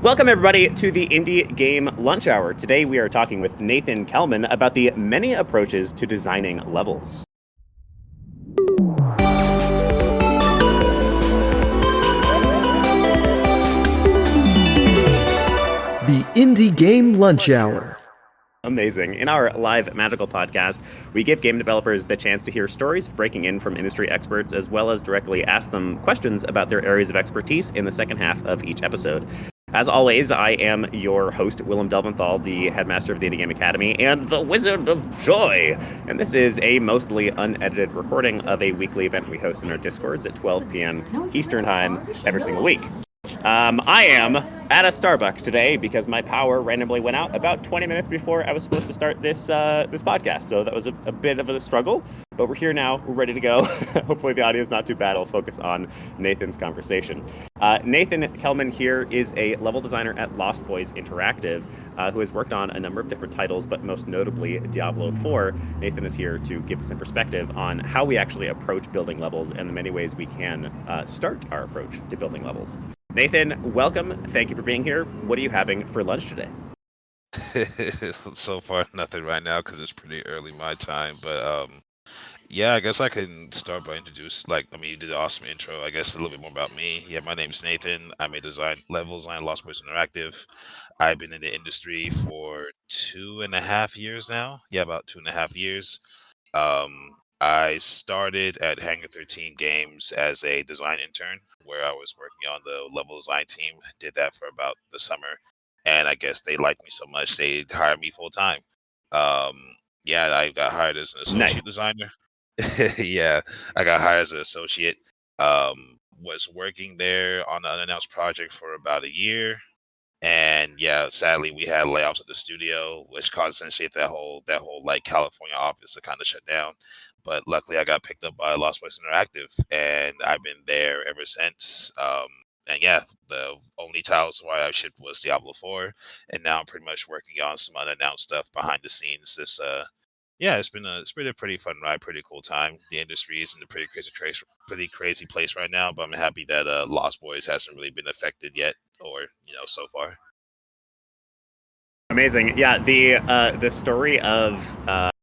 Welcome, everybody, to the Indie Game Lunch Hour. Today, we are talking with Nathan Kellman about the many approaches to designing levels. The Indie Game Lunch Hour. Amazing. In our live magical podcast, we give game developers the chance to hear stories breaking in from industry experts, as well as directly ask them questions about their areas of expertise in the second half of each episode. As always, I am your host, Willem Delventhal, the headmaster of the Indie Game Academy and the Wizard of Joy. And this is a mostly unedited recording of a weekly event we host in our Discords at 12 p.m. Eastern Time every single week. I am at a Starbucks today because my power randomly went out about 20 minutes before I was supposed to start this podcast. So that was a bit of a struggle, but we're here now. We're ready to go. Hopefully the audio is not too bad. I'll focus on Nathan's conversation. Nathan Kellman here is a level designer at Lost Boys Interactive who has worked on a number of different titles, but most notably Diablo IV. Nathan is here to give us some perspective on how we actually approach building levels and the many ways we can start our approach to building levels. Nathan, welcome. Thank you for being here. What are you having for lunch today? So far, nothing right now because it's pretty early my time. But yeah, I guess I can start by you did an awesome intro. I guess a little bit more about me. Yeah, my name's Nathan. I'm a level design Lost Boys Interactive. I've been in the industry for 2.5 years now. Yeah, about 2.5 years. I started at Hangar 13 Games as a design intern, where I was working on the level design team. Did that for about the summer, and I guess they liked me so much they hired me full time. Yeah, I got hired as an associate designer. Yeah, I got hired as an associate. Was working there on an unannounced project for about a year. And yeah, sadly, we had layoffs at the studio, which caused essentially that whole like California office to kind of shut down. But luckily, I got picked up by Lost Boys Interactive, and I've been there ever since. And yeah, the only titles why I shipped was Diablo IV, and now I'm pretty much working on some unannounced stuff behind the scenes. Yeah, it's been a pretty fun ride, pretty cool time. The industry is in a pretty crazy place right now, but I'm happy that Lost Boys hasn't really been affected yet, or so far. Amazing. Yeah, the story of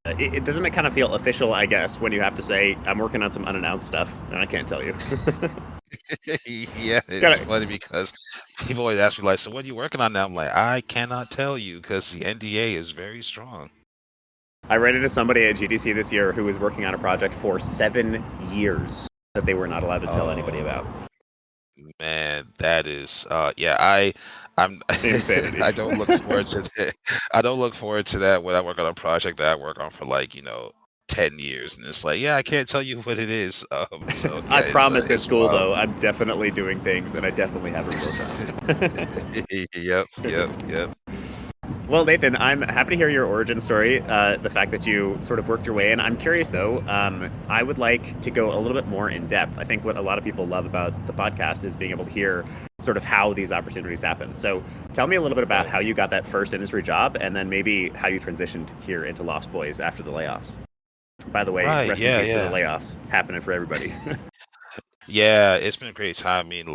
it doesn't it kind of feel official, I guess, when you have to say I'm working on some unannounced stuff and I can't tell you. Yeah, it's funny because people always ask me like, "So what are you working on now?" I'm like, I cannot tell you because the NDA is very strong. I ran into somebody at GDC this year who was working on a project for 7 years that they were not allowed to tell anybody about. Man, that is I'm Insanity. I don't look forward to that. I don't look forward to that when I work on a project that I work on for 10 years, and it's like, yeah, I can't tell you what it is. So yeah, I promise it's cool wild. though. I'm definitely doing things, and I definitely have a real job. Yep. Well, Nathan, I'm happy to hear your origin story, the fact that you sort of worked your way in. I'm curious, though. I would like to go a little bit more in depth. I think what a lot of people love about the podcast is being able to hear sort of how these opportunities happen. So tell me a little bit about how you got that first industry job, and then maybe how you transitioned here into Lost Boys after the layoffs. By the way, rest in peace for the layoffs happening for everybody. Yeah, it's been a great time. I mean,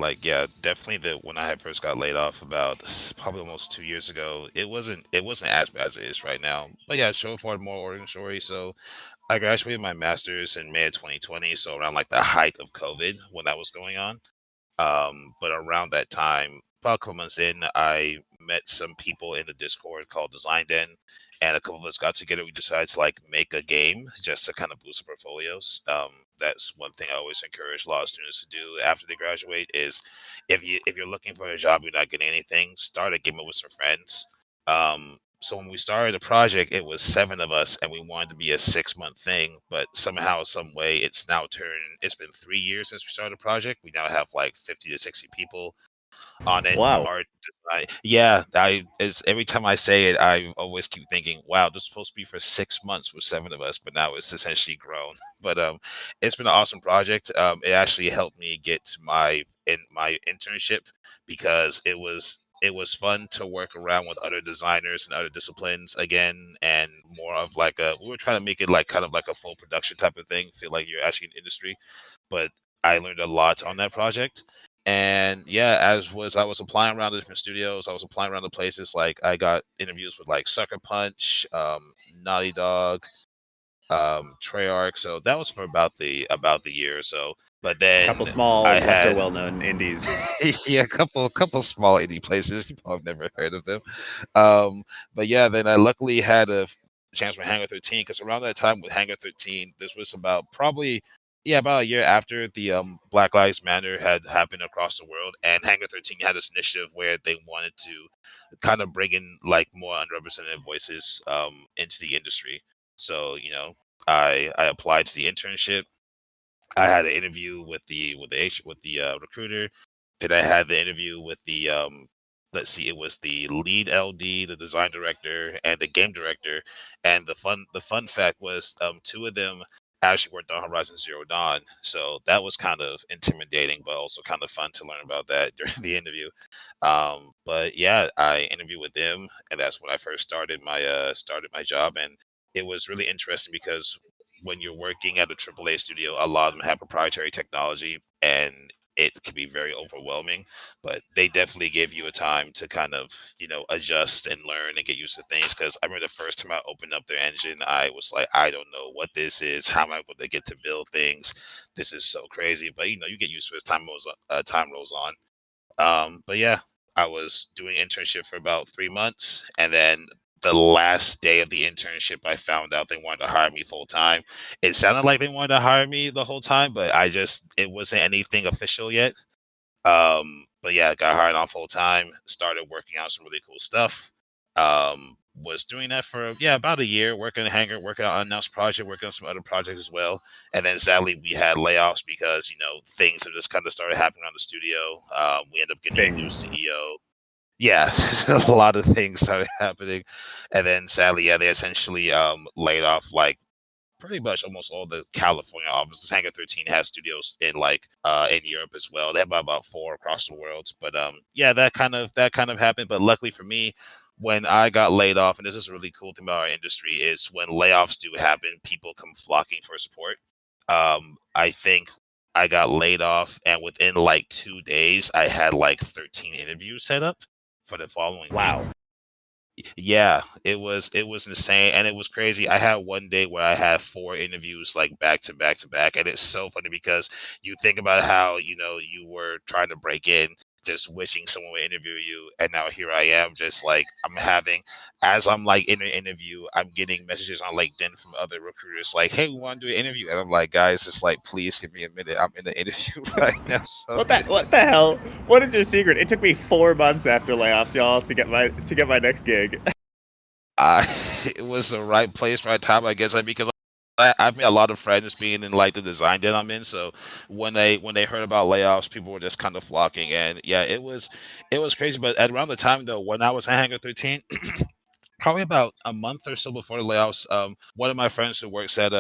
definitely when I had first got laid off about probably almost 2 years ago, it wasn't as bad as it is right now. But yeah, show for more origin story. So I graduated my master's in May of 2020, so around like the height of COVID when that was going on. But around that time, about a couple months in, I met some people in the Discord called Design Den, and a couple of us got together. We decided to make a game just to kind of boost our portfolios. That's one thing I always encourage a lot of students to do after they graduate is if you're looking for a job, you're not getting anything, start a game with some friends. So when we started the project, it was 7 of us, and we wanted to be a 6-month thing. But somehow, some way, it's now turned. It's been 3 years since we started the project. We now have like 50 to 60 people on it. Wow. Art design. Yeah, every time I say it, I always keep thinking, "Wow, this is supposed to be for 6 months with 7 of us, but now it's essentially grown." But it's been an awesome project. It actually helped me get my internship because it was fun to work around with other designers and other disciplines again, and more of we were trying to make it like kind of like a full production type of thing, feel like you're actually in industry. But I learned a lot on that project, And yeah, I was applying around to different studios, I was applying around to places. Like I got interviews with like Sucker Punch, Naughty Dog, Treyarch. So that was for about the year or so. But A couple then small, I less so had well-known indies. yeah, a couple small indie places. You probably never heard of them. Um, but yeah, then I luckily had a chance with Hangar 13, because around that time with Hangar 13, this was about probably, yeah, about a year after the Black Lives Matter had happened across the world, and Hangar 13 had this initiative where they wanted to kind of bring in like more underrepresented voices into the industry. So I applied to the internship. I had an interview with the recruiter. Then I had the interview with the let's see, it was the lead LD, the design director, and the game director. And the fun fact was, two of them actually worked on Horizon Zero Dawn. So that was kind of intimidating, but also kind of fun to learn about that during the interview. But yeah, I interviewed with them, and that's when I first started my job. And it was really interesting because when you're working at a AAA studio, a lot of them have proprietary technology, and it can be very overwhelming. But they definitely give you a time to kind of, adjust and learn and get used to things. Because I remember the first time I opened up their engine, I was like, I don't know what this is. How am I going to get to build things? This is so crazy. But you get used to it as time rolls on. But yeah, I was doing internship for about 3 months, and then the last day of the internship, I found out they wanted to hire me full time. It sounded like they wanted to hire me the whole time, but it wasn't anything official yet. But yeah, got hired on full time, started working on some really cool stuff. Was doing that for, yeah, about a year, working in Hangar, working on unannounced project, working on some other projects as well. And then sadly we had layoffs because, things have just kind of started happening around the studio. We ended up getting a new Things. CEO. Yeah, a lot of things started happening. And then sadly, yeah, they essentially laid off like pretty much almost all the California offices. Hangar 13 has studios in Europe as well. They have about four across the world. But yeah, that kind of happened. But luckily for me, when I got laid off, and this is a really cool thing about our industry, is when layoffs do happen, people come flocking for support. I think I got laid off, and within like 2 days, I had like 13 interviews set up for the following week. Wow. Yeah, it was insane, and it was crazy. I had one day where I had four interviews like back to back to back, and it's so funny because you think about how you were trying to break in, just wishing someone would interview you, and now here I am, just like as I'm like in an interview, I'm getting messages on LinkedIn from other recruiters like, "Hey, we want to do an interview," and I'm like, "Guys, just like please give me a minute. I'm in the interview right now." So What the hell? What is your secret? It took me 4 months after layoffs, y'all, to get my next gig. I it was the right place, right time, I guess. Because I've made a lot of friends being in like the design that I'm in. So when they heard about layoffs, people were just kind of flocking, and yeah, it was crazy. But at around the time though, when I was at Hangar 13, probably about a month or so before the layoffs, one of my friends who works at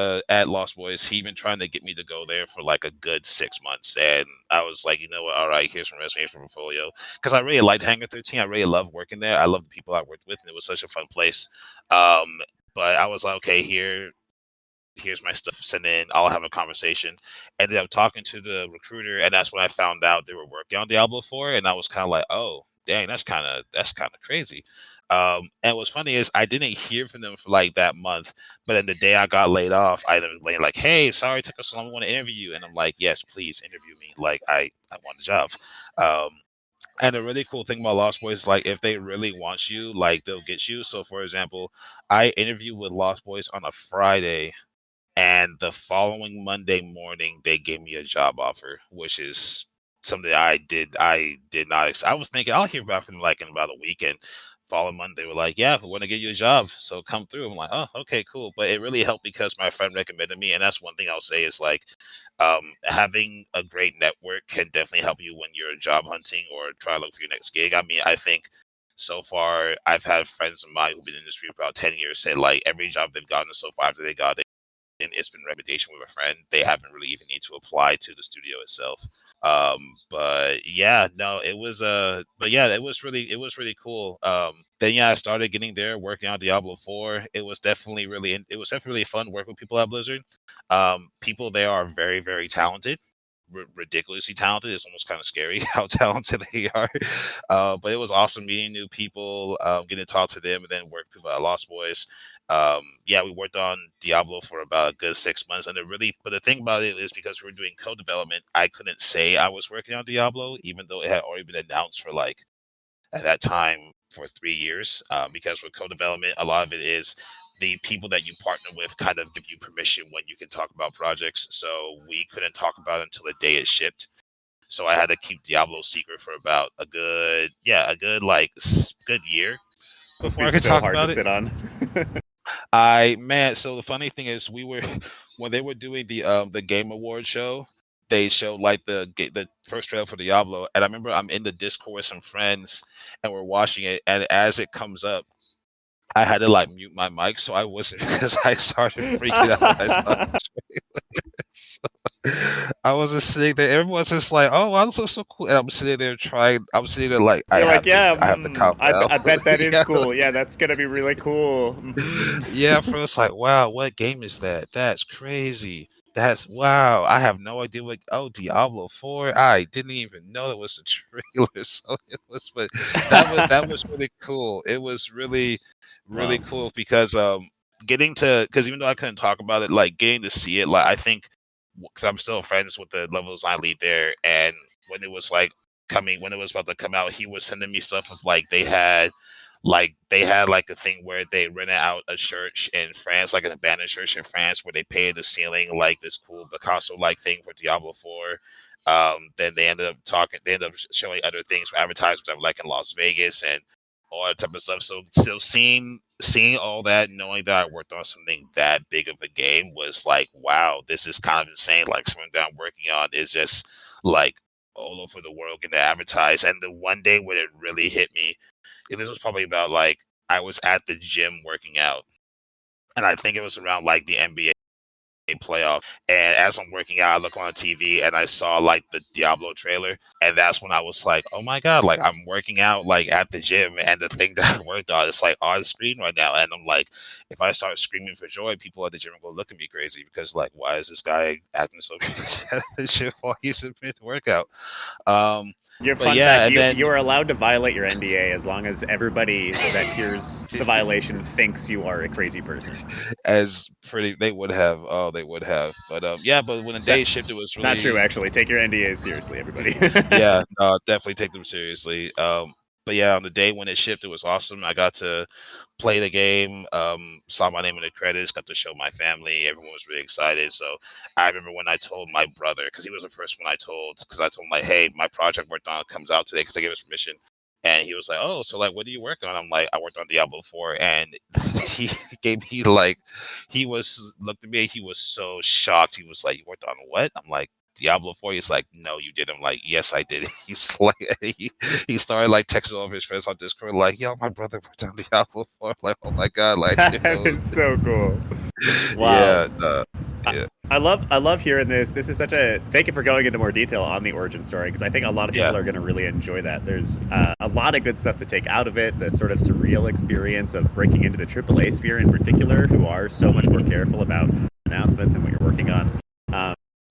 Lost Boys, he been trying to get me to go there for like a good 6 months, and I was like, you know what, all right, here's my resume for portfolio, because I really liked Hangar 13. I really love working there. I love the people I worked with, and it was such a fun place. Um, but I was like, okay, here's my stuff, send in, I'll have a conversation. Ended up talking to the recruiter, and that's when I found out they were working on Diablo 4, and I was kind of like, oh, dang, that's kind of crazy. And what's funny is I didn't hear from them for like that month, but then the day I got laid off, I ended up like, hey, sorry it took us so long, we want to interview you. And I'm like, yes, please interview me. Like I want a job. Um, and a really cool thing about Lost Boys is like if they really want you, like they'll get you. So for example, I interviewed with Lost Boys on a Friday, and the following Monday morning they gave me a job offer, which is something I did not I was thinking I'll hear back from them like in about a week. And following Monday they were like, yeah, we want to get you a job, so come through. I'm like, oh, okay, cool. But it really helped because my friend recommended me, and that's one thing I'll say is like, having a great network can definitely help you when you're job hunting or trying to look for your next gig. I mean, I think so far I've had friends of mine who've been in the industry for about 10 years say like every job they've gotten so far after they got it, and it's been recommendation with a friend. They haven't really even need to apply to the studio itself. But yeah, no, but yeah, it was really cool. Then yeah, I started getting there, working on Diablo 4. It was definitely really fun working with people at Blizzard. People there are very, very talented. ridiculously talented. It's almost kind of scary how talented they are. But it was awesome meeting new people, getting to talk to them, and then work with people at Lost Boys. Yeah, we worked on Diablo for about a good 6 months, and but the thing about it is because we were doing co-development, I couldn't say I was working on Diablo, even though it had already been announced for like at that time for 3 years. Because with co-development, a lot of it is the people that you partner with kind of give you permission when you can talk about projects. So we couldn't talk about it until the day it shipped. So I had to keep Diablo secret for about a good like good year Must before be I could so talk hard to about it. sit on. So the funny thing is, we were when they were doing the Game Award show, they showed like the first trailer for Diablo, and I remember I'm in the Discord with some friends, and we're watching it, and as it comes up, I had to like mute my mic so I wasn't because I started freaking out when I saw it. I was just sitting there. Everyone's just like, "Oh, wow, this looks so cool," and I'm sitting there trying. I'm sitting there like You're like, yeah, I have to calm down. I bet that is Yeah, cool. Yeah, that's gonna be really cool. yeah. First, like, wow, what game is that? That's crazy. That's wow. I have no idea what. Oh, Diablo 4. I didn't even know that was a trailer. So it was, but that was really cool. It was really Well, cool because because even though I couldn't talk about it, like getting to see it, like I think because I'm still friends with the level design lead there, and when it was like when it was about to come out, he was sending me stuff of like they had like a thing where they rented out a church in France, like an abandoned church in France, where they painted the ceiling like this cool Picasso like thing for Diablo 4. Then they ended up showing other things for advertisements of like in Las Vegas and all that type of stuff. So still seeing all that, knowing that I worked on something that big of a game was like, wow, this is kind of insane. Like something that I'm working on is just like all over the world getting advertised. And the one day when it really hit me, this was probably about like I was at the gym working out, and I think it was around like the NBA playoff. And as I'm working out, I look on the TV and I saw like the Diablo trailer, and that's when I was like, "Oh my god!" Like I'm working out like at the gym, and the thing that I worked on is like on screen right now, and I'm like, if I start screaming for joy, people at the gym will look at me crazy because like, why is this guy acting so crazy at the gym while he's in mid workout? Um, your but fun yeah, fact: and then you are allowed to violate your NDA as long as everybody that hears the violation thinks you are a crazy person. as pretty they would have, they would have, but yeah, but when the That day shipped, it was not true. really Actually, take your NDAs seriously, everybody. yeah, no, definitely take them seriously. But yeah, on the day when it shipped, it was awesome. I got to play the game, saw my name in the credits, got to show my family. Everyone was really excited. So I remember when I told my brother, because he was the first one I told, because I told him like, hey, my project worked on comes out today, because I gave us permission. And he was like, "Oh, so like, what do you work on?" I'm like, "I worked on Diablo 4," and he gave me like, he was looked at me, he was so shocked. He was like, "You worked on what?" I'm like, Diablo 4. He's like, "No, you did." I'm like, "Yes, I did." He's like, he started like texting all of his friends on Discord, like, "Yo, my brother worked on Diablo 4." I'm like, "Oh my god!" Like, That is so cool. Wow. yeah, yeah, I love hearing this. This is such a thank you for going into more detail on the origin story because I think a lot of yeah. people are going to really enjoy that. There's a lot of good stuff to take out of it. The sort of surreal experience of breaking into the AAA sphere in particular, who are so much more careful about announcements and what you're working on.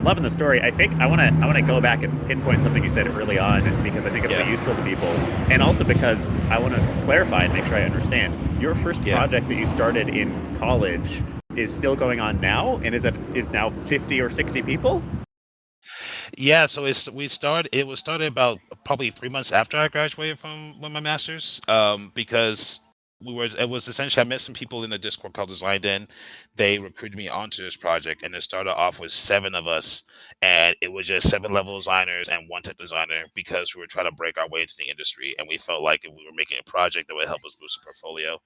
Loving the story. I think I want to go back and pinpoint something you said early on because I think it'll Yeah, be useful to people, and also because I want to clarify and make sure I understand. Your first yeah. project that you started in college is still going on now, and is now 50 or 60 people? Yeah, so it was started about probably 3 months after I graduated from my master's. Because it was essentially I met some people in the Discord called Design Den. They recruited me onto this project, and it started off with 7 of us, and it was just 7 level designers and one tech designer because we were trying to break our way into the industry, and we felt like if we were making a project that would help us boost the portfolio.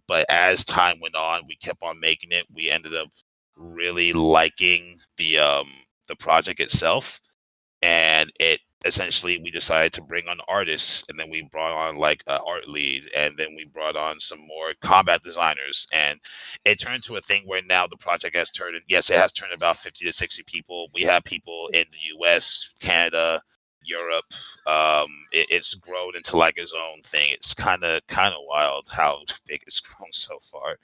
But as time went on, we kept on making it. We ended up really liking the project itself, and it essentially we decided to bring on artists, and then we brought on like an art lead, and then we brought on some more combat designers, and it turned to a thing where now the project has turned. Yes, it has turned about 50 to 60 people. We have people in the U.S., Canada, Europe. It's grown into like its own thing. It's kind of wild how big it's grown so far.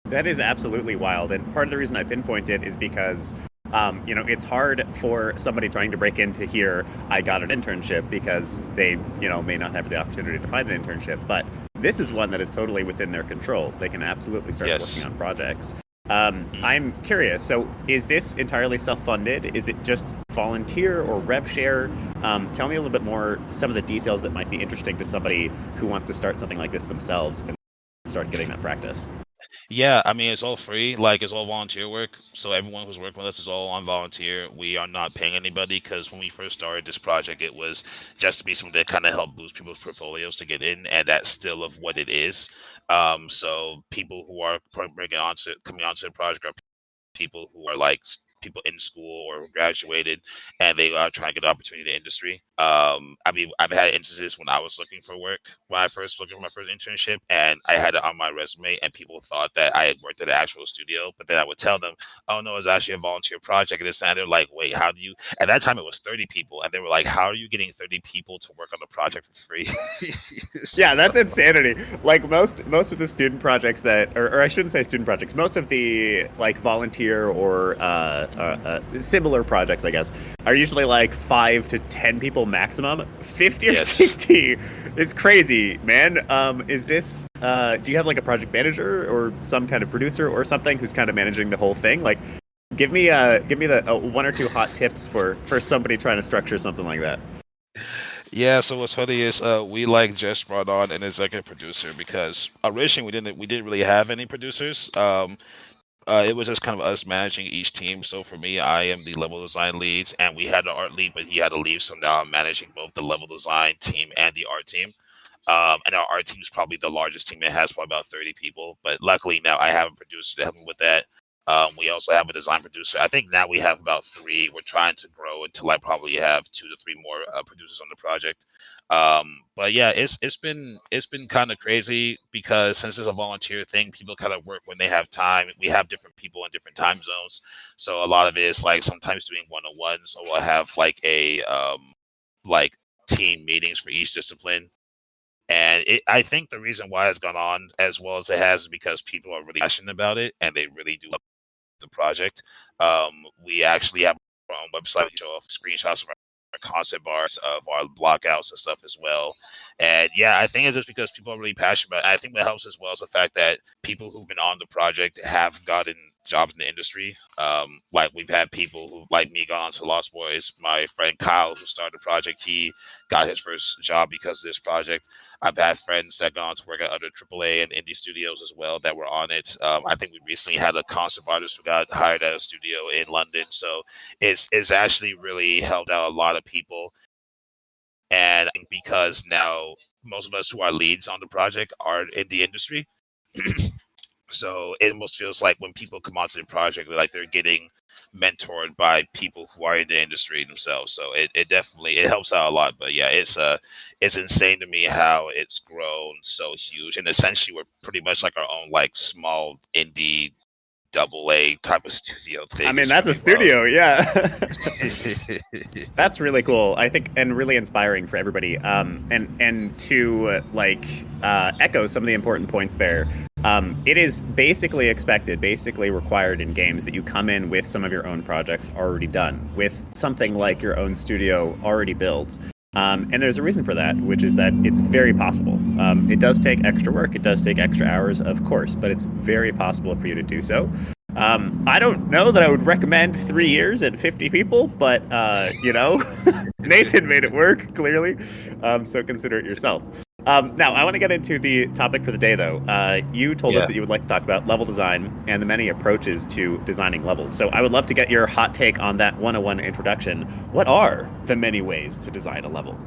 That is absolutely wild. And part of the reason I pinpoint it is because It's hard for somebody trying to break into here. I got an internship because they, may not have the opportunity to find an internship. But this is one that is totally within their control. They can absolutely start working Yes. on projects. Mm. I'm curious. So, is this entirely self-funded? Is it just volunteer or rev share? Tell me a little bit more, some of the details that might be interesting to somebody who wants to start something like this themselves and start getting that practice. Yeah, I mean, it's all free. Like, it's all volunteer work. So everyone who's working with us is all on volunteer. We are not paying anybody because when we first started this project, it was just to be something that kind of help boost people's portfolios to get in, and that's still of what it is. So people who are coming onto the project are people who are like people in school or graduated and they are trying to get an opportunity in the industry. I mean, I've had instances when I was looking for work, when I first looking for my first internship, and I had it on my resume, and people thought that I had worked at an actual studio, but then I would tell them, "Oh no, it's actually a volunteer project." And this and they're like, "Wait, how do you?" At that time, it was 30 people, and they were like, "How are you getting 30 people to work on the project for free?" Yeah, So, that's insanity. Like most of the student projects that, or I shouldn't say student projects, most of the like volunteer or similar projects, I guess, are usually like 5 to 10 people maximum. 50 or yes. 60 is crazy, man. Is this? Do you have like a project manager or some kind of producer or something who's kind of managing the whole thing? Like, give me the one or two hot tips for somebody trying to structure something like that. Yeah, so what's funny is we like just brought on an executive producer because originally we didn't really have any producers. It was just kind of us managing each team. So for me, I am the level design leads, and we had an art lead, but he had to leave. So now I'm managing both the level design team and the art team. And our art team is probably the largest team. It has probably about 30 people. But luckily now I have a producer to help me with that. We also have a design producer. I think now we have about three. We're trying to grow until I probably have 2 to 3 more producers on the project. But yeah, it's been kind of crazy because since it's a volunteer thing, people kind of work when they have time. We have different people in different time zones, so a lot of it is like sometimes doing one-on-ones, or we'll have like team meetings for each discipline. And I think the reason why it's gone on as well as it has is because people are really passionate about it and they really do love the project. We actually have our own website. We show off screenshots of our concept bars, of our blockouts and stuff as well. And yeah, I think it's just because people are really passionate about it. I think what helps as well is the fact that people who've been on the project have gotten jobs in the industry. Like we've had people who, like me, gone on to Lost Boys. My friend Kyle, who started the project, he got his first job because of this project. I've had friends that gone on to work at other AAA and indie studios as well that were on it. I think we recently had a concept artist who got hired at a studio in London. So it's actually really helped out a lot of people. And I think because now most of us who are leads on the project are in the industry, so it almost feels like when people come onto the project, they're getting mentored by people who are in the industry themselves. So it definitely it helps out a lot. But yeah, it's insane to me how it's grown so huge. And essentially we're pretty much like our own like small indie double A type of studio I thing. mean, It's that's a really wild. studio, yeah. That's really cool. I think, and really inspiring for everybody. And to echo some of the important points there. It is basically expected, basically required in games that you come in with some of your own projects already done, with something like your own studio already built. And there's a reason for that, which is that it's very possible. It does take extra work, it does take extra hours, of course, but it's very possible for you to do so. I don't know that I would recommend 3 years and 50 people, but Nathan made it work clearly. So consider it yourself. Now, I want to get into the topic for the day, though. You told us Yeah. that you would like to talk about level design and the many approaches to designing levels. So I would love to get your hot take on that 101 introduction. What are the many ways to design a level?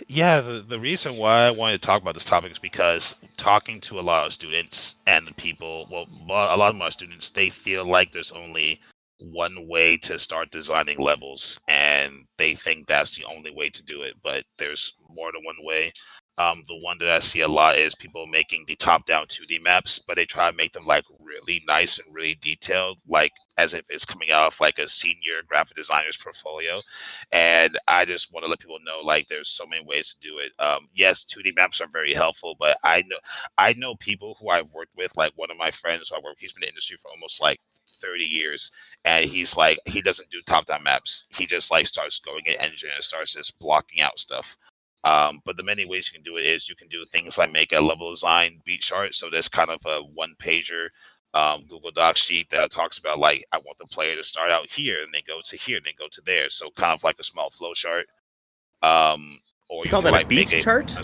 Yeah, the reason why I wanted to talk about this topic is because talking to a lot of students and the people, well, a lot of my students, they feel like there's only one way to start designing levels, and they think that's the only way to do it. But there's more than one way. The one that I see a lot is people making the top-down 2D maps, but they try to make them like really nice and really detailed, like as if it's coming out of like a senior graphic designer's portfolio. And I just want to let people know like there's so many ways to do it. Yes, 2D maps are very helpful, but I know people who I've worked with. Like one of my friends who I work, he's been in the industry for almost like 30 years, and he's like, he doesn't do top-down maps. He just like starts going in engine and starts just blocking out stuff. But the many ways you can do it is you can do things like make a level design beat chart. So there's kind of a one pager Google Doc sheet that talks about like, I want the player to start out here and then go to here and then go to there. So kind of like a small flow chart. Or You you call can that a like beat make chart?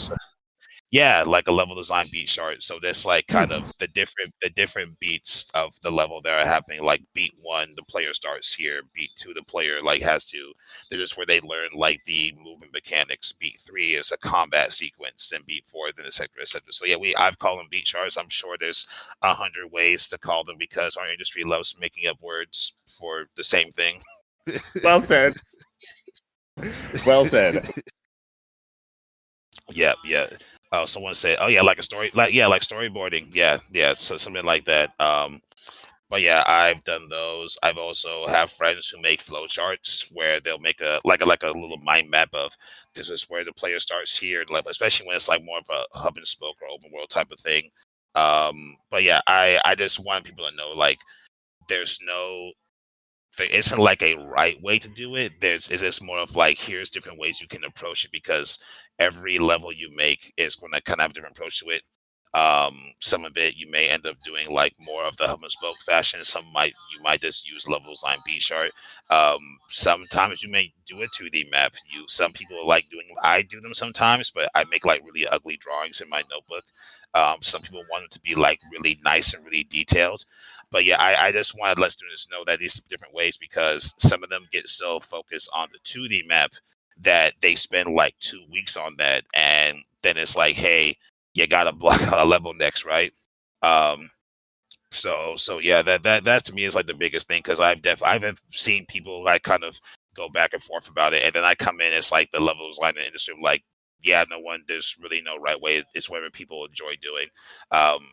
yeah, like a level design beat chart. So there's like kind of the different beats of the level that are happening. Like beat one, the player starts here. Beat two, the player like has to. They're just where they learn like the movement mechanics. Beat three is a combat sequence, and beat four, then et cetera, et cetera. So yeah, I've called them beat charts. I'm sure there's 100 ways to call them because our industry loves making up words for the same thing. Well said. Well said. Yeah, yeah. Someone said, "Oh yeah, like a story, like storyboarding." Yeah, yeah. So something like that. But yeah, I've done those. I've also have friends who make flowcharts where they'll make a little mind map of this is where the player starts here, like especially when it's like more of a hub and spoke or open world type of thing. But yeah, I just want people to know like there's no there isn't like a right way to do it. It's just more of like here's different ways you can approach it because every level you make is going to kind of have a different approach to it. Some of it you may end up doing like more of the hub and spoke fashion. You might just use level design B chart. Sometimes you may do a 2D map. Some people like doing I do them sometimes, but I make like really ugly drawings in my notebook. Some people want it to be like really nice and really detailed. But yeah, I just want to let students know that these different ways because some of them get so focused on the 2D map that they spend like 2 weeks on that, and then it's like, hey, you gotta block out a level next, right? Um, so yeah, that to me is like the biggest thing because I've seen people like kind of go back and forth about it, and then I come in, it's like the levels line in the industry, I'm like, yeah, there's really no right way. It's whatever people enjoy doing. Um,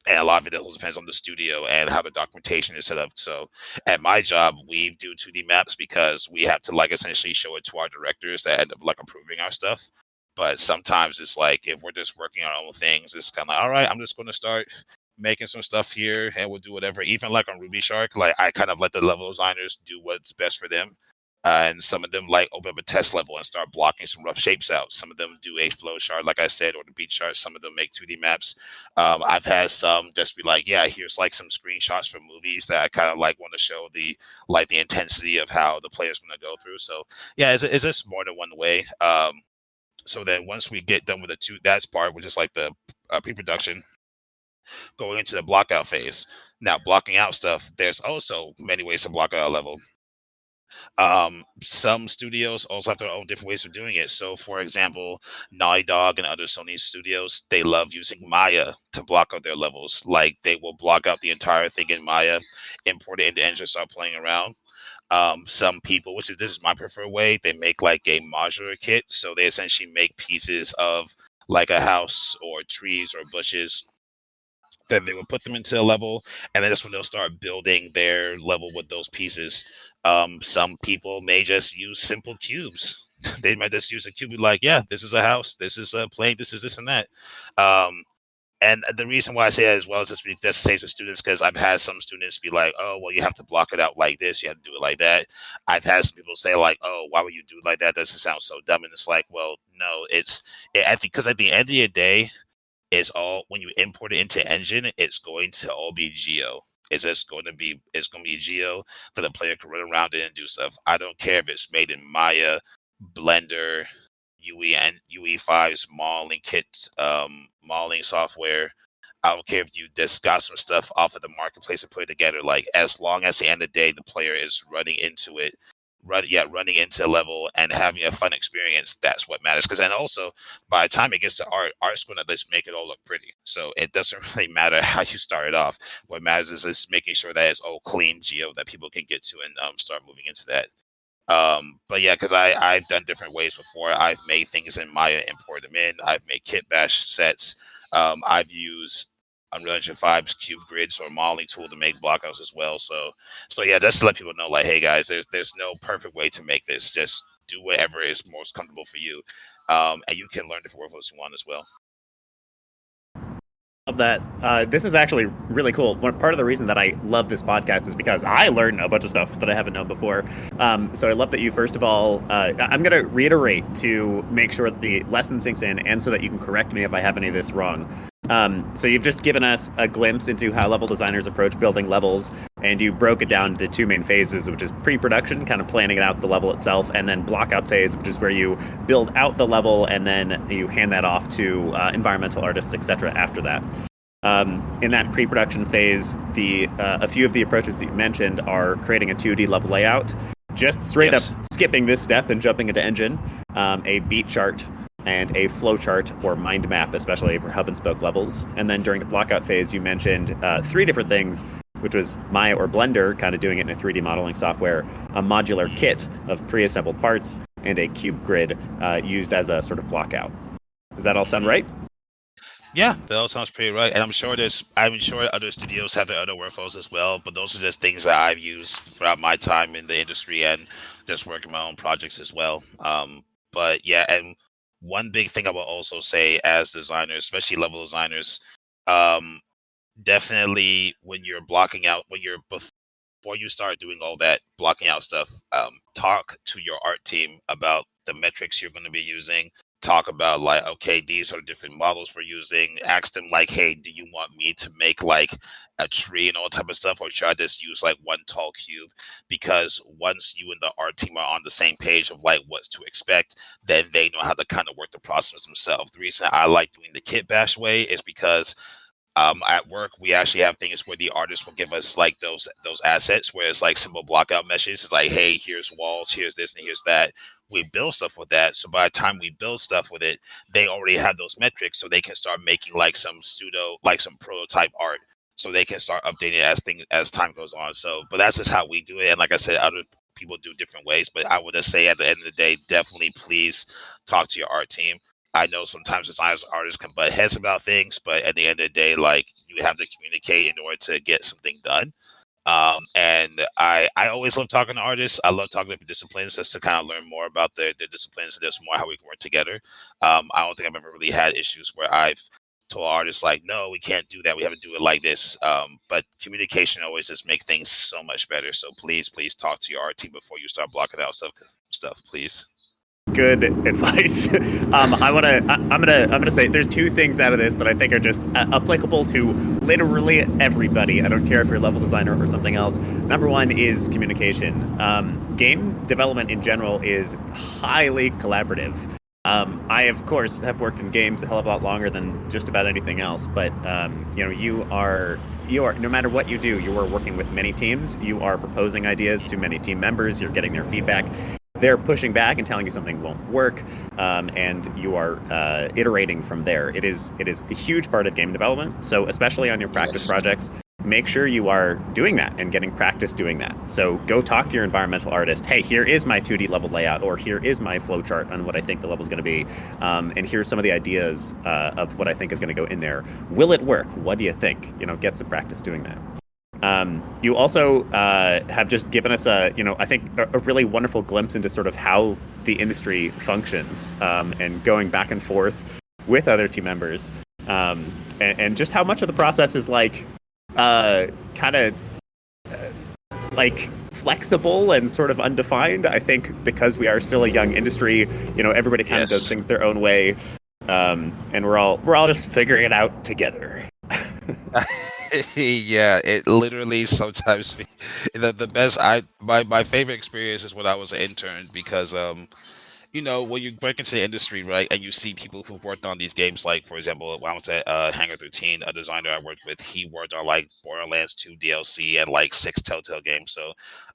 and a lot of it also depends on the studio and how the documentation is set up. So at my job, we do 2D maps because we have to like essentially show it to our directors that end up like approving our stuff. But sometimes it's like if we're just working on our own things, it's kind of like, all right, I'm just going to start making some stuff here and we'll do whatever. Even like on Ruby Shark, like I kind of let the level designers do what's best for them. And some of them like open up a test level and start blocking some rough shapes out. Some of them do a flow chart, like I said, or the beat chart. Some of them make 2D maps. I've had some just be like, yeah, here's like some screenshots from movies that I kind of like want to show the intensity of how the player's going to go through. So yeah, it's just more than one way. So then once we get done with that's part, which is like the pre-production, going into the blockout phase. Now, blocking out stuff, there's also many ways to block out a level. Some studios also have their own different ways of doing it. So, for example, Naughty Dog and other Sony studios, they love using Maya to block out their levels. Like they will block out the entire thing in Maya, import it into engine, start playing around. Some people, this is my preferred way, they make like a modular kit. So they essentially make pieces of like a house or trees or bushes, then they would put them into a level, and then that's when they'll start building their level with those pieces. Some people may just use simple cubes. They might just use a cube, be like, yeah, this is a house, this is a plane, this is this and that. And the reason why I say that as well is just saves the students because I've had some students be like, oh, well, you have to block it out like this, you have to do it like that. I've had some people say like, oh, why would you do it like that? That doesn't sound so dumb. And it's like, well, no, I think because at the end of the day, is all when you import it into engine, it's going to all be geo. It's going to be geo that the player can run around it and do stuff. I don't care if it's made in Maya, Blender, UE and UE5's modeling kit, modeling software. I don't care if you just got some stuff off of the marketplace and put it together. Like as long as at the end of the day the player is running into it, running into a level and having a fun experience, that's what matters. Because then also by the time it gets to art's going to just make it all look pretty. So it doesn't really matter how you start it off. What matters is just making sure that it's all clean geo that people can get to and start moving into that. But yeah, because I've done different ways before. I've made things in Maya, import them in. I've made kit bash sets. I've used Unreal Engine 5's cube grids or modeling tool to make blockouts as well. So yeah, just to let people know, like, hey guys, there's no perfect way to make this. Just do whatever is most comfortable for you, and you can learn different workflows you want as well. Love that. This is actually really cool. Part of the reason that I love this podcast is because I learn a bunch of stuff that I haven't known before. So I love that you, first of all, I'm going to reiterate to make sure that the lesson sinks in and so that you can correct me if I have any of this wrong. So you've just given us a glimpse into how level designers approach building levels, and you broke it down into two main phases, which is pre-production, kind of planning out the level itself, and then block-out phase, which is where you build out the level and then you hand that off to environmental artists, etc. after that. In that pre-production phase, a few of the approaches that you mentioned are creating a 2D level layout, just straight up skipping this step and jumping into engine, a beat chart, and a flow chart or mind map, especially for hub and spoke levels. And then during the blockout phase, you mentioned three different things, which was Maya or Blender, kind of doing it in a 3D modeling software, a modular kit of pre-assembled parts, and a cube grid used as a sort of blockout. Does that all sound right? Yeah, that all sounds pretty right. And I'm sure other studios have their other workflows as well, but those are just things that I've used throughout my time in the industry and just working my own projects as well. But yeah, and one big thing I will also say as designers, especially level designers, definitely when you're blocking out, before you start doing all that blocking out stuff, talk to your art team about the metrics you're going to be using. Talk about like, okay, these are different models we're using. Ask them like, hey, do you want me to make like a tree and all type of stuff, or should I just use like one tall cube? Because once you and the art team are on the same page of like what's to expect, then they know how to kind of work the process themselves. The reason I like doing the kit bash way is because at work, we actually have things where the artist will give us like those assets, where it's like simple blockout meshes. It's like, hey, here's walls, here's this, and here's that. We build stuff with that. So by the time we build stuff with it, they already have those metrics, so they can start making like some prototype art, so they can start updating it as time goes on. So, but that's just how we do it. And like I said, other people do different ways. But I would just say at the end of the day, definitely please talk to your art team. I know sometimes designers artists can butt heads about things, but at the end of the day, like you have to communicate in order to get something done. And I always love talking to artists. I love talking to different disciplines just to kind of learn more about their disciplines and just more how we can work together. I don't think I've ever really had issues where I've told artists like, no, we can't do that. We have to do it like this. But communication always just makes things so much better. So please talk to your art team before you start blocking out stuff, please. Good advice. I'm gonna say there's two things out of this that I think are just applicable to literally everybody. I don't care if you're a level designer or something else. Number one is communication. Game development in general is highly collaborative. I of course have worked in games a hell of a lot longer than just about anything else, but you are no matter what you do, you are working with many teams. You are proposing ideas to many team members. You're getting their feedback. They're pushing back and telling you something won't work, and you are iterating from there. It is a huge part of game development. So especially on your practice projects, make sure you are doing that and getting practice doing that. So go talk to your environmental artist. Hey, here is my 2D level layout, or here is my flow chart on what I think the level is going to be, and here's some of the ideas of what I think is going to go in there. Will it work? What do you think? Get some practice doing that. You also have just given us I think a really wonderful glimpse into sort of how the industry functions, and going back and forth with other team members, and just how much of the process is like kind of like flexible and sort of undefined. I think because we are still a young industry, everybody kind of does things their own way, and we're all just figuring it out together. Yeah, it literally sometimes the best my favorite experience is when I was an intern, because when you break into the industry, right, and you see people who've worked on these games, like for example, when I was at Hangar 13, a designer I worked with, he worked on like Borderlands 2 DLC and like 6 Telltale games. So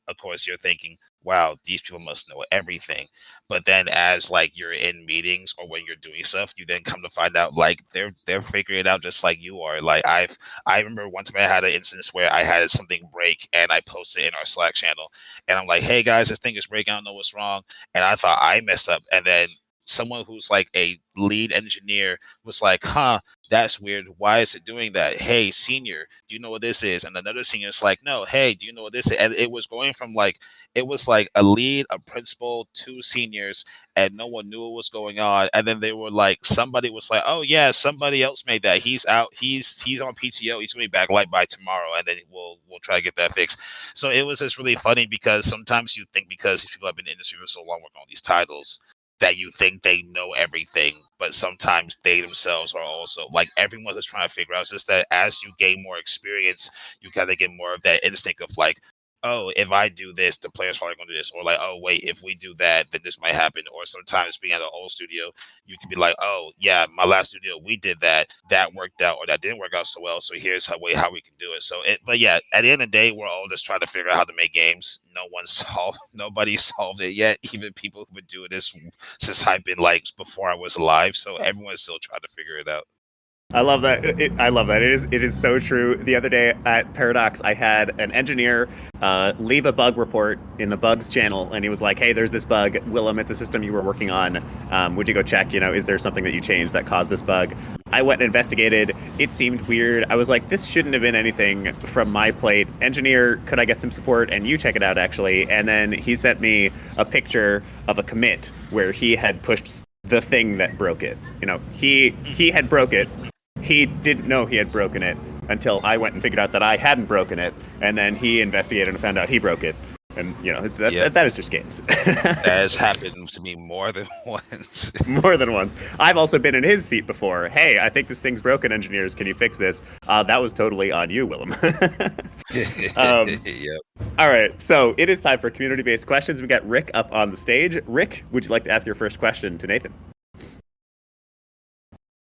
of course you're thinking, wow, these people must know everything. But then as like you're in meetings or when you're doing stuff, you then come to find out like they're figuring it out just like you are. Like I remember one time I had an instance where I had something break and I posted in our Slack channel, and I'm like, hey guys, this thing is breaking, I don't know what's wrong. And I thought I messed up. And then someone who's like a lead engineer was like, huh, that's weird. Why is it doing that? Hey, senior, do you know what this is? And another senior is like, no, hey, do you know what this is? And it was going from like, it was like a lead, a principal, two seniors, and no one knew what was going on. And then they were like, somebody was like, oh yeah, somebody else made that. He's out. He's on PTO. He's gonna be back like by tomorrow, and then we'll try to get that fixed. So it was just really funny because sometimes you think because these people have been in the industry for so long working on these titles that you think they know everything, but sometimes they themselves are also like everyone is trying to figure out. It's just that as you gain more experience, you kind of get more of that instinct of like, oh, if I do this, the player's probably going to do this, or like, oh, wait, if we do that, then this might happen. Or sometimes being at an old studio, you can be like, oh, yeah, my last studio, we did that, that worked out, or that didn't work out so well. So here's how we can do it. So but yeah, at the end of the day, we're all just trying to figure out how to make games. Nobody solved it yet. Even people who've been doing this since I've been like before I was alive. So everyone's still trying to figure it out. I love that. I love that. It is so true. The other day at Paradox, I had an engineer leave a bug report in the bugs channel, and he was like, "Hey, there's this bug, Willem. It's a system you were working on. Would you go check? Is there something that you changed that caused this bug?" I went and investigated. It seemed weird. I was like, "This shouldn't have been anything from my plate." Engineer, could I get some support and you check it out actually? And then he sent me a picture of a commit where he had pushed the thing that broke it. He had broke it. He didn't know he had broken it until I went and figured out that I hadn't broken it, and then he investigated and found out he broke it. And that is just games. That has happened to me more than once. More than once. I've also been in his seat before. Hey, I think this thing's broken, engineers. Can you fix this? That was totally on you, Willem. Yep. All right, so it is time for community-based questions. We got Rick up on the stage. Rick, would you like to ask your first question to Nathan?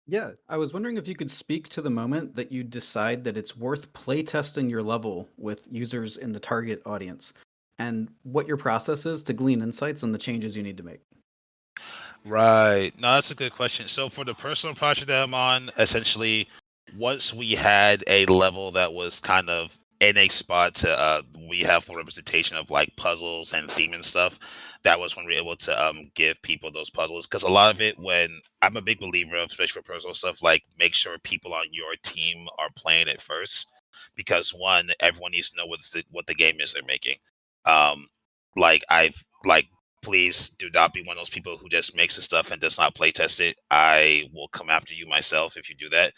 Yeah, I was wondering if you could speak to the moment that you decide that it's worth playtesting your level with users in the target audience, and what your process is to glean insights on the changes you need to make. Right. No, that's a good question. So for the personal project that I'm on, essentially, once we had a level that was kind of in a spot to we have full representation of like puzzles and theme and stuff, that was when we were able to give people those puzzles. Because a lot of it, when I'm a big believer of, especially for personal stuff, like make sure people on your team are playing it first, because one, everyone needs to know what the game is they're making. Like I've like please do not be one of those people who just makes the stuff and does not play test it. I will come after you myself if you do that.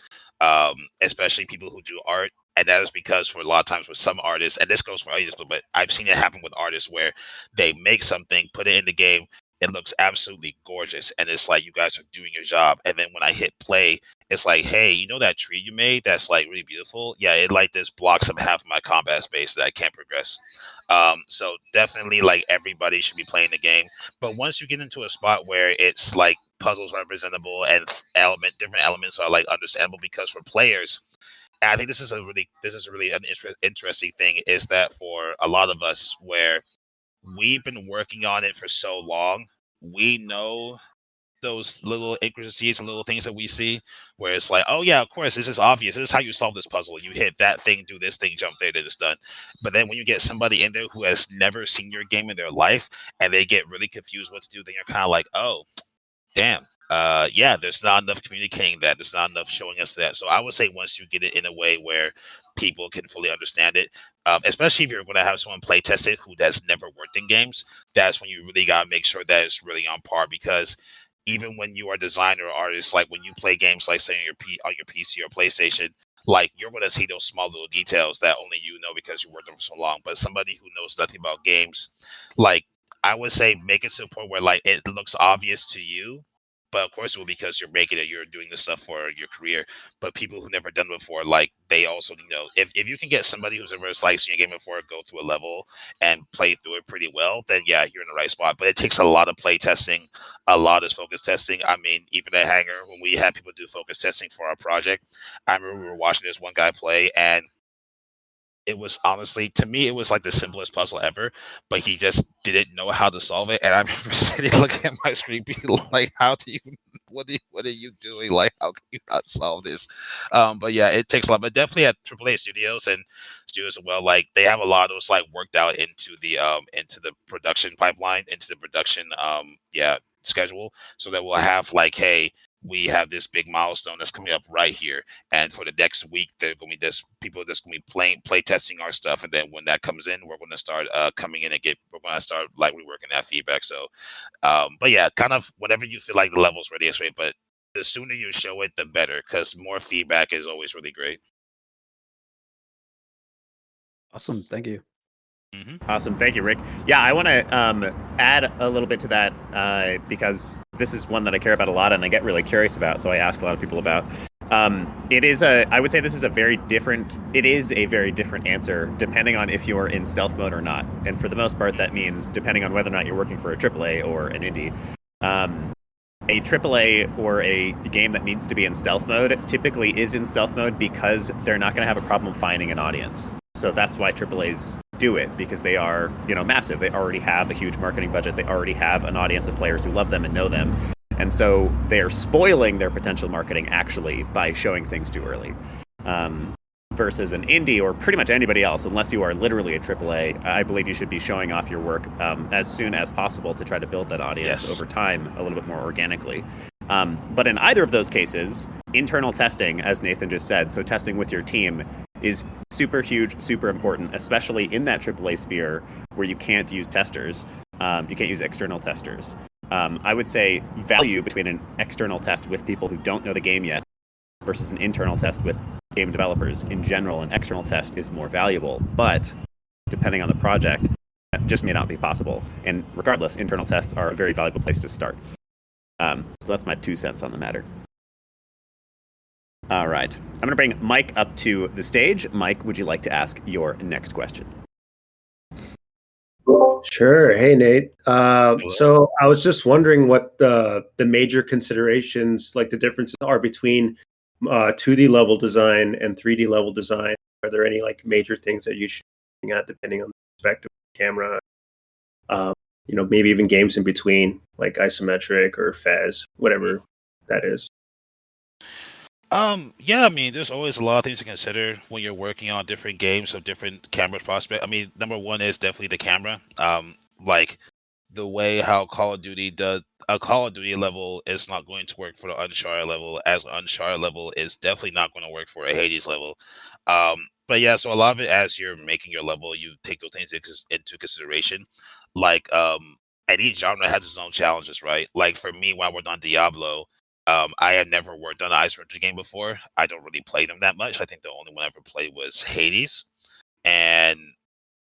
Especially people who do art. And that is because for a lot of times with some artists, and this goes for others, but I've seen it happen with artists where they make something, put it in the game, it looks absolutely gorgeous, and it's like you guys are doing your job. And then when I hit play, it's like, hey, you know that tree you made that's like really beautiful? Yeah, it like this blocks up half of my combat space that I can't progress. So definitely like everybody should be playing the game. But once you get into a spot where it's like puzzles are representable and different elements are like understandable, because for players, and I think this is really an interesting thing, is that for a lot of us where we've been working on it for so long, we know those little intricacies and little things that we see where it's like, oh yeah, of course, this is obvious. This is how you solve this puzzle. You hit that thing, do this thing, jump there, then it's done. But then when you get somebody in there who has never seen your game in their life and they get really confused what to do, then you're kind of like, oh, damn. Yeah, there's not enough communicating that. There's not enough showing us that. So I would say once you get it in a way where people can fully understand it, especially if you're going to have someone play test it who has never worked in games, that's when you really got to make sure that it's really on par. Because even when you are a designer or artist, like when you play games, like say on your PC or PlayStation, like you're going to see those small little details that only you know because you worked on for so long. But somebody who knows nothing about games, like I would say, make it to a point where like it looks obvious to you, but of course it will, because you're making it, you're doing this stuff for your career. But people who never done it before, like they also, if you can get somebody who's never like seen a game before go through a level and play through it pretty well, then yeah, you're in the right spot. But it takes a lot of play testing, a lot of focus testing. I mean, even at Hangar, when we had people do focus testing for our project, I remember we were watching this one guy play, and it was honestly, to me, it was like the simplest puzzle ever, but he just didn't know how to solve it. And I remember sitting looking at my screen being like, how do you, what are you doing? Like, how can you not solve this? But yeah, it takes a lot, but definitely at AAA studios and studios as well, like they have a lot of those like worked out into the production pipeline, into the production, yeah, schedule, so that we'll have like, hey, we have this big milestone that's coming up right here, and for the next week, there's gonna be this people that's gonna be play testing our stuff, and then when that comes in, we're gonna start coming in and we're gonna start like reworking that feedback. So, but yeah, kind of whenever you feel like the level's ready, it's ready. But the sooner you show it, the better, because more feedback is always really great. Awesome. Thank you. Awesome. Thank you, Rick. Yeah, I want to add a little bit to that because this is one that I care about a lot and I get really curious about, so I ask a lot of people about. I would say this is a very different answer depending on if you're in stealth mode or not. And for the most part, that means depending on whether or not you're working for a AAA or an indie. A AAA or a game that needs to be in stealth mode typically is in stealth mode because they're not going to have a problem finding an audience. So that's why AAAs do it, because they are, massive. They already have a huge marketing budget. They already have an audience of players who love them and know them. And so they are spoiling their potential marketing actually by showing things too early. Versus an indie or pretty much anybody else, unless you are literally a AAA, I believe you should be showing off your work as soon as possible to try to build that audience over time a little bit more organically. But in either of those cases, internal testing, as Nathan just said, so testing with your team, is super huge, super important, especially in that AAA sphere where you can't use testers. You can't use external testers. I would say value between an external test with people who don't know the game yet versus an internal test with game developers. In general, an external test is more valuable, but depending on the project, that just may not be possible. And regardless, internal tests are a very valuable place to start. So that's my 2 cents on the matter. All right. I'm going to bring Mike up to the stage. Mike, would you like to ask your next question? Sure. Hey, Nate. So I was just wondering what the major considerations, like the differences are between 2D level design and 3D level design. Are there any like major things that you should be looking at depending on the perspective of the camera? Maybe even games in between, like isometric or Fez, whatever that is. Yeah, I mean, there's always a lot of things to consider when you're working on different games of different camera prospect. I mean, number one is definitely the camera. Like the way how Call of Duty does a Call of Duty level is not going to work for the Uncharted level, as Uncharted level is definitely not going to work for a Hades level. But yeah, so a lot of it, as you're making your level, you take those things into consideration. Like, and each genre has its own challenges, right? Like for me, when I worked on Diablo, I had never worked on an isometric game before. I don't really play them that much. I think the only one I ever played was Hades. And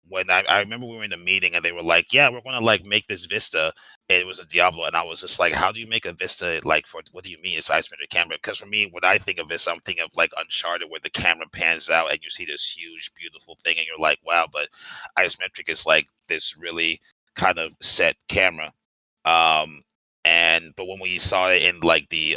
when I remember we were in a meeting and they were like, yeah, we're going to like make this Vista. And it was a Diablo. And I was just like, how do you make a Vista? Like, what do you mean it's isometric camera? Because for me, when I think of Vista, I'm thinking of like Uncharted where the camera pans out and you see this huge, beautiful thing. And you're like, wow, but isometric is like this really kind of set camera. But when we saw it in like the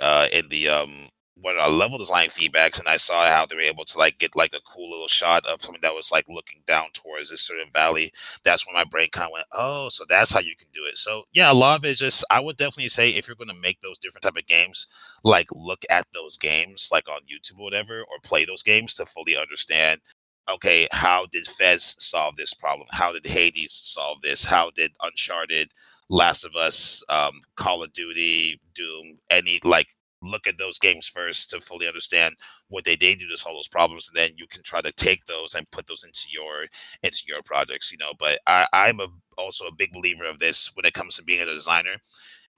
what are level design feedbacks, and I saw how they were able to like get like a cool little shot of something that was like looking down towards this sort of valley, that's when my brain kind of went, oh, so that's how you can do it. So yeah, a lot of it is just, I would definitely say if you're going to make those different type of games, like look at those games like on YouTube or whatever, or play those games to fully understand, okay, how did Fez solve this problem? How did Hades solve this? How did Uncharted, Last of Us, Call of Duty, Doom, look at those games first to fully understand what they did to solve those problems, and then you can try to take those and put those into your projects, But I'm also a big believer of this when it comes to being a designer.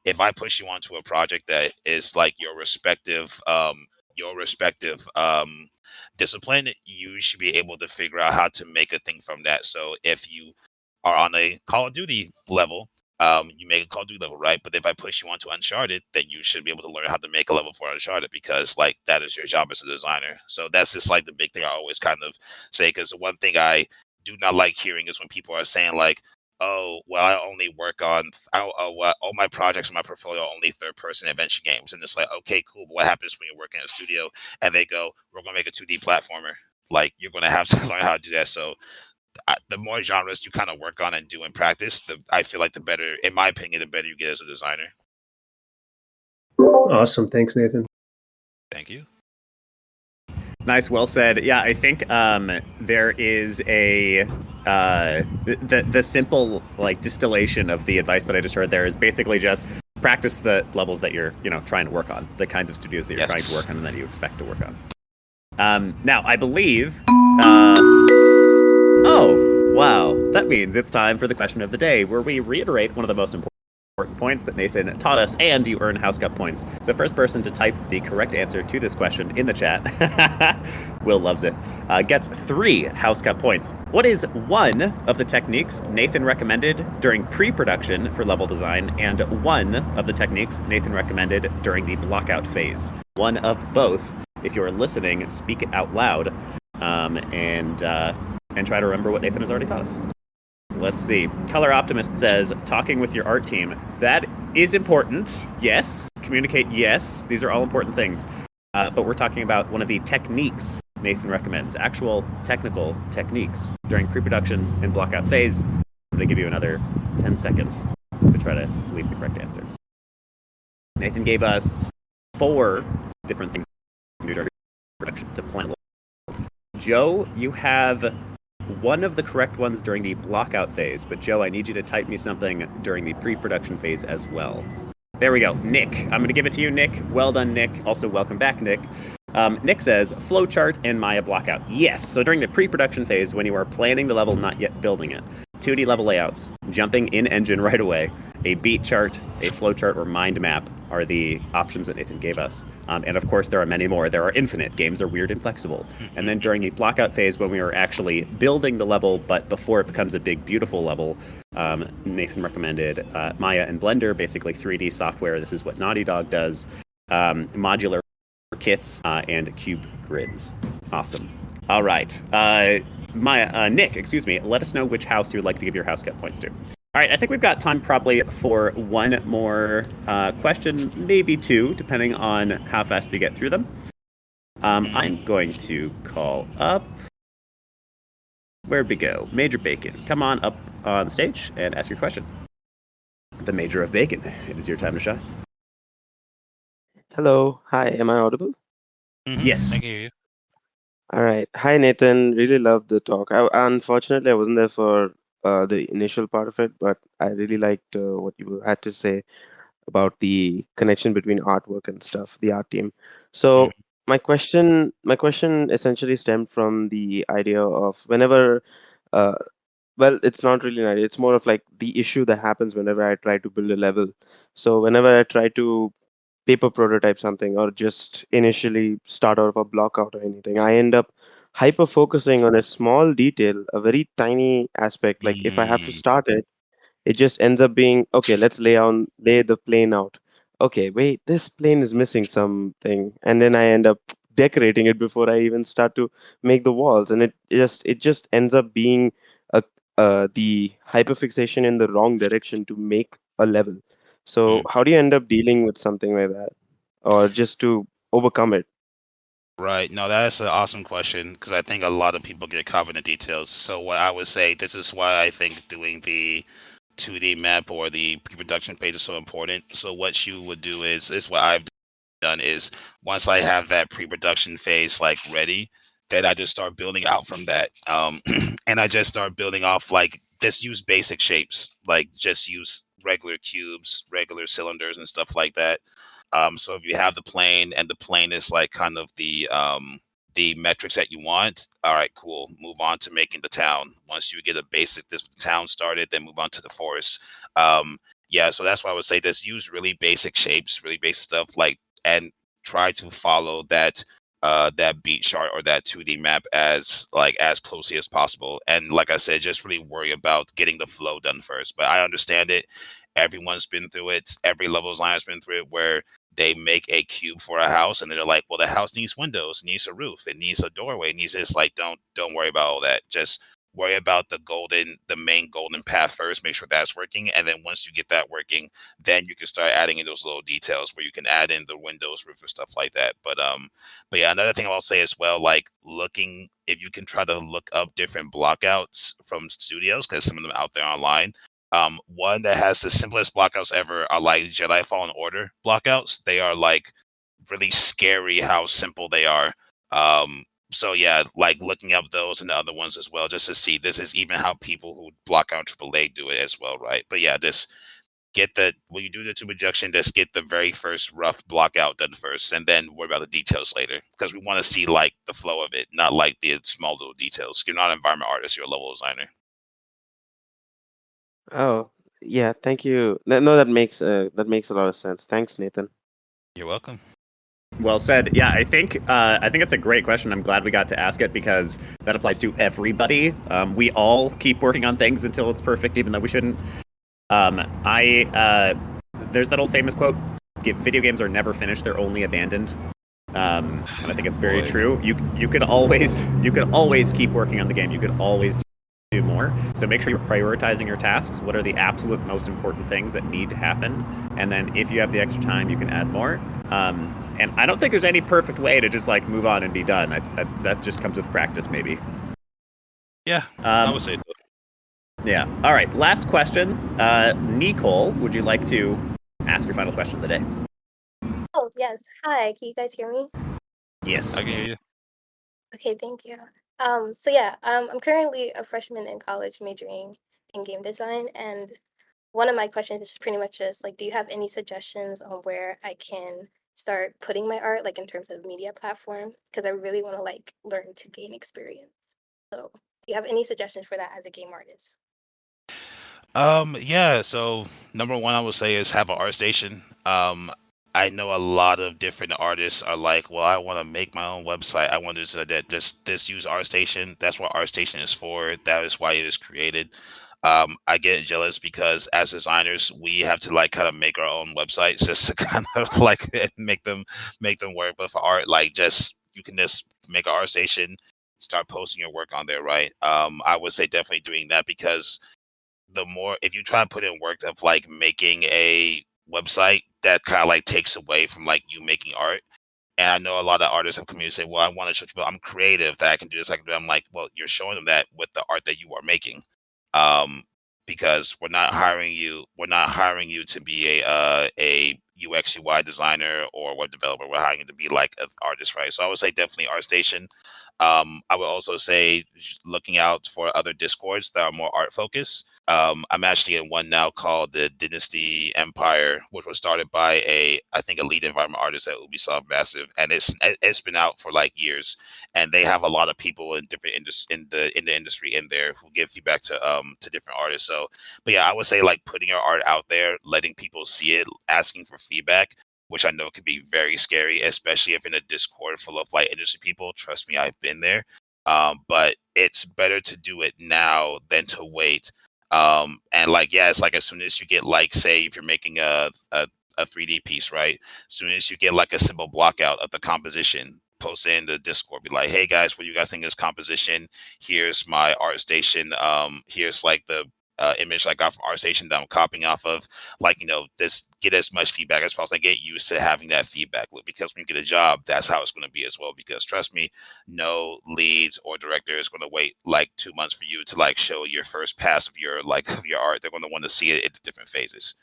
If I push you onto a project that is like your respective discipline, you should be able to figure out how to make a thing from that. So if you are on a Call of Duty level, you make a Call of Duty level, right? But if I push you onto Uncharted, then you should be able to learn how to make a level for Uncharted, because like that is your job as a designer. So that's just like the big thing I always kind of say, because the one thing I do not like hearing is when people are saying like, oh, well, I only work on all my projects in my portfolio are only third-person adventure games. And it's like, okay, cool, but what happens when you're working in a studio and they go, we're going to make a 2D platformer? Like, you're going to have to learn how to do that. So the more genres you kind of work on and do in practice, I feel like the better, in my opinion, the better you get as a designer. Awesome. Thanks, Nathan. Thank you. Nice, well said. Yeah, I think there is the simple like distillation of the advice that I just heard there is basically just practice the levels that you're trying to work on, the kinds of studios that you're Yes. trying to work on and that you expect to work on. Now I believe. Oh wow, that means it's time for the question of the day, where we reiterate one of the most important points that Nathan taught us, and you earn House Cup points. So first person to type the correct answer to this question in the chat, Will loves it, gets 3 House Cup points. What is one of the techniques Nathan recommended during pre-production for level design, and one of the techniques Nathan recommended during the blockout phase? One of both. If you're listening, speak it out loud, and try to remember what Nathan has already taught us. Let's see. Color Optimist says, talking with your art team. That is important. Yes. Communicate. Yes. These are all important things. But we're talking about one of the techniques Nathan recommends, actual technical techniques during pre-production and blockout phase. I'm going to give you another 10 seconds to try to leave the correct answer. Nathan gave us 4 different things to do during production to plan. Joe, you have one of the correct ones during the blockout phase, but Joe, I need you to type me something during the pre-production phase as well. There we go. Nick, I'm going to give it to you, Nick. Well done, Nick. Also, welcome back, Nick. Nick says, flowchart and Maya blockout. Yes, so during the pre-production phase, when you are planning the level, not yet building it, 2D level layouts, jumping in engine right away, a beat chart, a flowchart, or mind map are the options that Nathan gave us. And of course, there are many more. There are infinite. Games are weird and flexible. And then during the blockout phase, when we are actually building the level, but before it becomes a big, beautiful level, Nathan recommended Maya and Blender, basically 3D software. This is what Naughty Dog does. Modular kits and cube grids. Awesome. All right. Nick, excuse me, let us know which house you would like to give your House Cup points to. All right, I think we've got time probably for one more question, maybe 2, depending on how fast we get through them. I'm going to call up... Where'd we go? Major Bacon. Come on up on stage and ask your question. The Major of Bacon, it is your time to shine. Hello. Hi. Am I audible? Yes. I can hear you. All right. Hi, Nathan. Really loved the talk. Unfortunately, I wasn't there for the initial part of it, but I really liked what you had to say about the connection between artwork and stuff, the art team. So my question essentially stemmed from the idea of whenever, uh, well, it's not really an idea. It's more of like the issue that happens whenever I try to build a level. So whenever I try to paper prototype something or just initially start out of a block out or anything, I end up hyper focusing on a small detail, a very tiny aspect. Like if I have to Mm, start it, it just ends up being okay, let's lay the plane out. Okay, wait, this plane is missing something, and then I end up decorating it before I even start to make the walls, and it just ends up being a the hyperfixation in the wrong direction to make a level. So mm. how do you end up dealing with something like that, or just to overcome it? Right. No, that's an awesome question because I think a lot of people get caught in the details. So what I would say, this is why I think doing the 2D map or the pre-production page is so important. So what you would do is what I've done is once I have that pre-production phase like ready, then I just start building out from that. And I just start building off like just use basic shapes, like just use regular cubes, regular cylinders, and stuff like that. So if you have the plane and the plane is like kind of the metrics that you want, all right, cool. Move on to making the town. Once you get a basic this town started, then move on to the forest. Yeah, so that's why I would say just use really basic shapes, really basic stuff, like and try to follow that beat chart or that 2D map as closely as possible. And like I said, just really worry about getting the flow done first. But I understand it. Everyone's been through it. Every level designer has been through it where they make a cube for a house and they're like, well, the house needs windows, needs a roof, it needs a doorway, it needs this. Like, don't worry about all that. Just worry about the main golden path first. Make sure that's working, and then once you get that working, then you can start adding in those little details where you can add in the windows, roof, or stuff like that. But yeah, another thing I'll say as well, like looking if you can try to look up different blockouts from studios because some of them out there online. One that has the simplest blockouts ever are like Jedi Fallen Order blockouts. They are like really scary how simple they are. So yeah, like looking up those and the other ones as well, just to see this is even how people who block out AAA do it as well, right? But yeah, this when you do the tube injection, just get the very first rough block out done first, and then worry about the details later. Because we want to see like the flow of it, not like the small little details. You're not an environment artist; you're a level designer. Oh, yeah. Thank you. No, that makes a lot of sense. Thanks, Nathan. You're welcome. Well said. Yeah, I think it's a great question. I'm glad we got to ask it because that applies to everybody. We all keep working on things until it's perfect, even though we shouldn't. There's that old famous quote: "Video games are never finished; they're only abandoned." And I think it's very Boy. true. You could always keep working on the game. You could always do more. So make sure you're prioritizing your tasks. What are the absolute most important things that need to happen? And then if you have the extra time, you can add more. And I don't think there's any perfect way to just like move on and be done. That just comes with practice, maybe. Yeah, I would say so. Yeah. All right. Last question. Nicole, would you like to ask your final question of the day? Oh, yes. Hi, can you guys hear me? Yes. I can hear you. Okay, thank you. So yeah, I'm currently a freshman in college majoring in game design, and one of my questions is pretty much just like, do you have any suggestions on where I can start putting my art, like in terms of media platform? Because I really want to like learn to gain experience. So, do you have any suggestions for that as a game artist? Yeah, so number one I would say is have an art station. I know a lot of different artists are like, well, I want to make my own website. I want to just use ArtStation. That's what ArtStation is for. That is why it is created. I get jealous because as designers, we have to like kind of make our own websites just to kind of like make them work. But for art, like just you can just make an ArtStation, start posting your work on there, right? I would say definitely doing that because the more if you try to put in work of like making a website, that kind of like takes away from like you making art. And I know a lot of artists have come here and say, well, I want to show people I'm creative, that I can do this, I can do that. I'm like, well, you're showing them that with the art that you are making. Because we're not hiring you to be a UX UI designer or web developer. We're hiring you to be like an artist, right? So I would say definitely ArtStation. I would also say looking out for other discords that are more art focused. I'm actually in one now called the Dynasty Empire, which was started by I think a lead environment artist at Ubisoft Massive, and it's been out for like years. And they have a lot of people in different in the industry in there who give feedback to different artists. So, but yeah, I would say like putting your art out there, letting people see it, asking for feedback, which I know can be very scary, especially if in a Discord full of like industry people. Trust me, I've been there. But it's better to do it now than to wait. And like, yeah, it's like as soon as you get like, say, if you're making a 3D piece, right? As soon as you get like a simple block out of the composition, post it in the Discord, be like, hey guys, what do you guys think of this composition? Here's my art station. Here's like the image I got from ArtStation that I'm copying off of. Like, just get as much feedback as possible. Get used to having that feedback loop because when you get a job, that's how it's going to be as well. Because trust me, no leads or director is going to wait like 2 months for you to like show your first pass of your of your art. They're going to want to see it in different phases.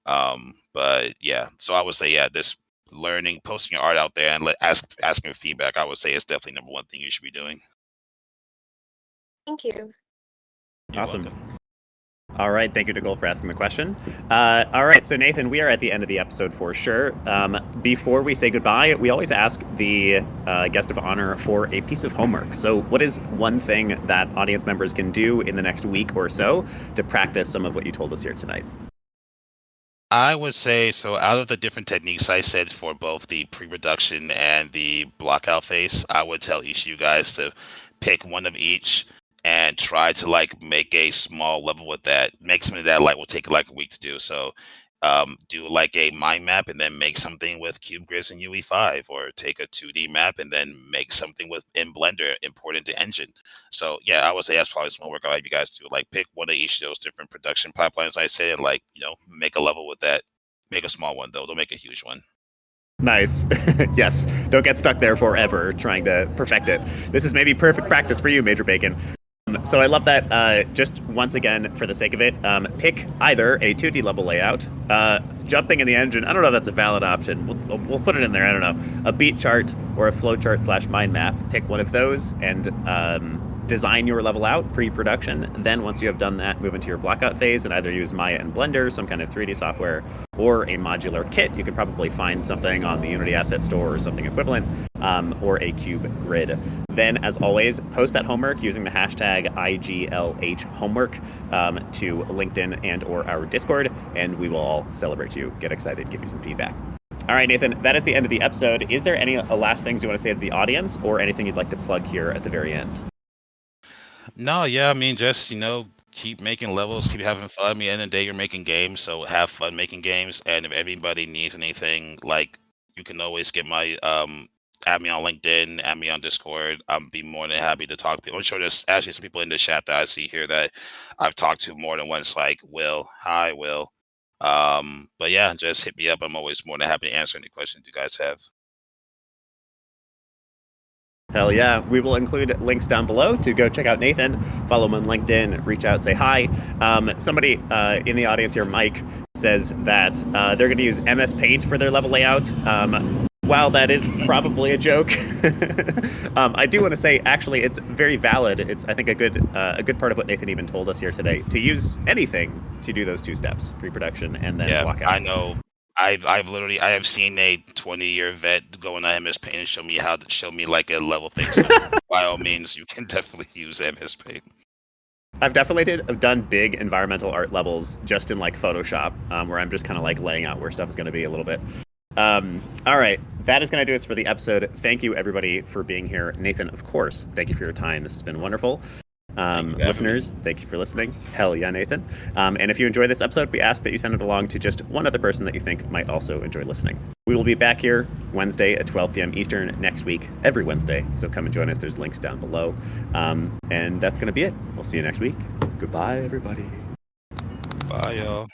But yeah, so I would say, yeah, this learning, posting your art out there and asking for feedback, I would say is definitely number one thing you should be doing. Thank you. You're Awesome. welcome. All right, thank you, Nicole, for asking the question. All right, so Nathan, we are at the end of the episode for sure. Before we say goodbye, we always ask the guest of honor for a piece of homework. So what is one thing that audience members can do in the next week or so to practice some of what you told us here tonight? I would say, so out of the different techniques I said for both the pre-production and the blockout phase, I would tell each of you guys to pick one of each and try to like make a small level with that. Make something that like will take like a week to do. So do like a mind map and then make something with cube grids and UE5, or take a 2D map and then make something with in Blender, import into Engine. So yeah, I would say that's probably some work I'd like you guys to do. Like pick one of each of those different production pipelines I said, and like make a level with that. Make a small one though. Don't make a huge one. Nice. Yes. Don't get stuck there forever trying to perfect it. This is maybe perfect practice for you, Major Bacon. So I love that. Just once again, for the sake of it, pick either a 2D level layout, jumping in the engine. I don't know if that's a valid option. We'll put it in there. I don't know. A beat chart or a flow chart / mind map. Pick one of those and design your level out pre-production. Then once you have done that, move into your blockout phase and either use Maya and Blender, some kind of 3D software, or a modular kit. You can probably find something on the Unity Asset Store or something equivalent, or a cube grid. Then, as always, post that homework using the hashtag IGLHhomework to LinkedIn and or our Discord, and we will all celebrate you, get excited, give you some feedback. All right, Nathan, that is the end of the episode. Is there any last things you want to say to the audience or anything you'd like to plug here at the very end? No, yeah, I mean, just, keep making levels, keep having fun. I mean, at the end of the day, you're making games, so have fun making games. And if anybody needs anything, like, you can always get my, add me on LinkedIn, add me on Discord. I'll be more than happy to talk to people. I'm sure there's actually some people in the chat that I see here that I've talked to more than once, like Will. Hi, Will. But yeah, just hit me up. I'm always more than happy to answer any questions you guys have. Hell yeah. We will include links down below to go check out Nathan, follow him on LinkedIn, reach out, say hi. Somebody in the audience here, Mike, says that they're going to use MS Paint for their level layout. While that is probably a joke, I do want to say, actually, it's very valid. It's, I think, a good part of what Nathan even told us here today, to use anything to do those two steps, pre-production and then block out. I know. I have seen a 20-year vet go into MS Paint and show me like a level thing. So by all means, you can definitely use MS Paint. I've definitely done big environmental art levels just in like Photoshop, where I'm just kind of like laying out where stuff is going to be a little bit. All right, that is going to do us for the episode. Thank you, everybody, for being here. Nathan, of course, thank you for your time. This has been wonderful. Listeners, thank you for listening. Hell yeah, Nathan. And if you enjoy this episode, we ask that you send it along to just one other person that you think might also enjoy listening. We will be back here Wednesday at 12 p.m. Eastern next week, every Wednesday. So come and join us. There's links down below. And that's going to be it. We'll see you next week. Goodbye, everybody. Bye, y'all.